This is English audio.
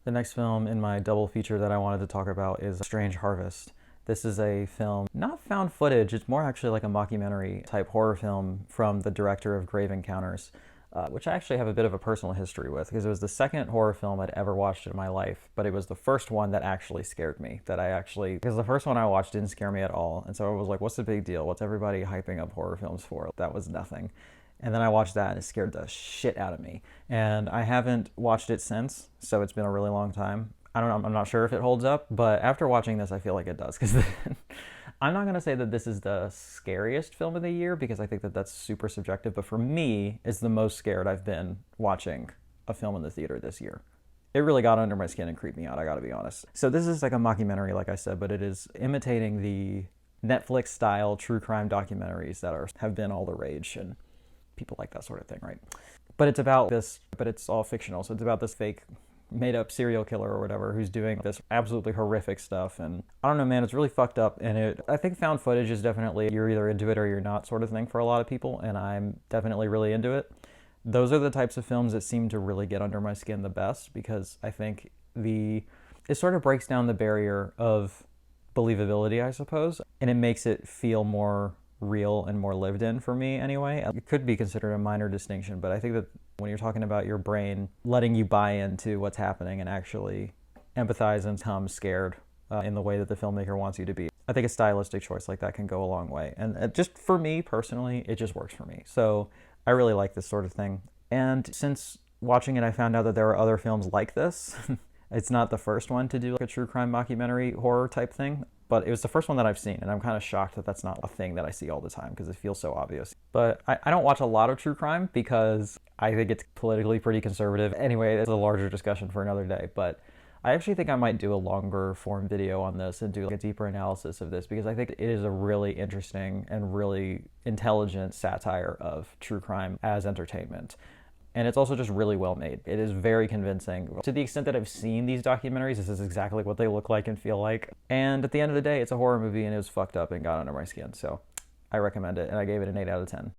The next film in my double feature that I wanted to talk about is Strange Harvest. This is a film, not found footage, it's more actually like a mockumentary type horror film from the director of Grave Encounters, which I actually have a bit of a personal history with because it was the second horror film I'd ever watched in my life, but it was the first one that actually scared me. Because the first one I watched didn't scare me at all, and so I was like, what's the big deal? What's everybody hyping up horror films for? That was nothing. And then I watched that and it scared the shit out of me. And I haven't watched it since, so it's been a really long time. I don't know, I'm not sure if it holds up, but after watching this, I feel like it does. Because I'm not going to say that this is the scariest film of the year because I think that that's super subjective, but for me, it's the most scared I've been watching a film in the theater this year. It really got under my skin and creeped me out, I gotta be honest. So this is like a mockumentary, like I said, but it is imitating the Netflix style true crime documentaries that have been all the rage, and people like that sort of thing, right? But it's all fictional. So it's about this fake made up serial killer or whatever who's doing this absolutely horrific stuff. And I don't know, man, it's really fucked up. And I think found footage is definitely you're either into it or you're not sort of thing for a lot of people. And I'm definitely really into it. Those are the types of films that seem to really get under my skin the best because I think it sort of breaks down the barrier of believability, I suppose, and it makes it feel more real and more lived in for me anyway. It could be considered a minor distinction, but I think that when you're talking about your brain letting you buy into what's happening and actually empathize and become scared in the way that the filmmaker wants you to be, I think a stylistic choice like that can go a long way. And just for me personally, it just works for me. So I really like this sort of thing. And since watching it, I found out that there are other films like this. It's not the first one to do like a true crime mockumentary horror type thing, but it was the first one that I've seen, and I'm kind of shocked that that's not a thing that I see all the time because it feels so obvious. But I don't watch a lot of true crime because I think it's politically pretty conservative. Anyway, it's a larger discussion for another day, but I actually think I might do a longer form video on this and do like a deeper analysis of this because I think it is a really interesting and really intelligent satire of true crime as entertainment. And it's also just really well made. It is very convincing. To the extent that I've seen these documentaries, this is exactly what they look like and feel like. And at the end of the day, it's a horror movie and it was fucked up and got under my skin. So I recommend it, and I gave it an 8 out of 10.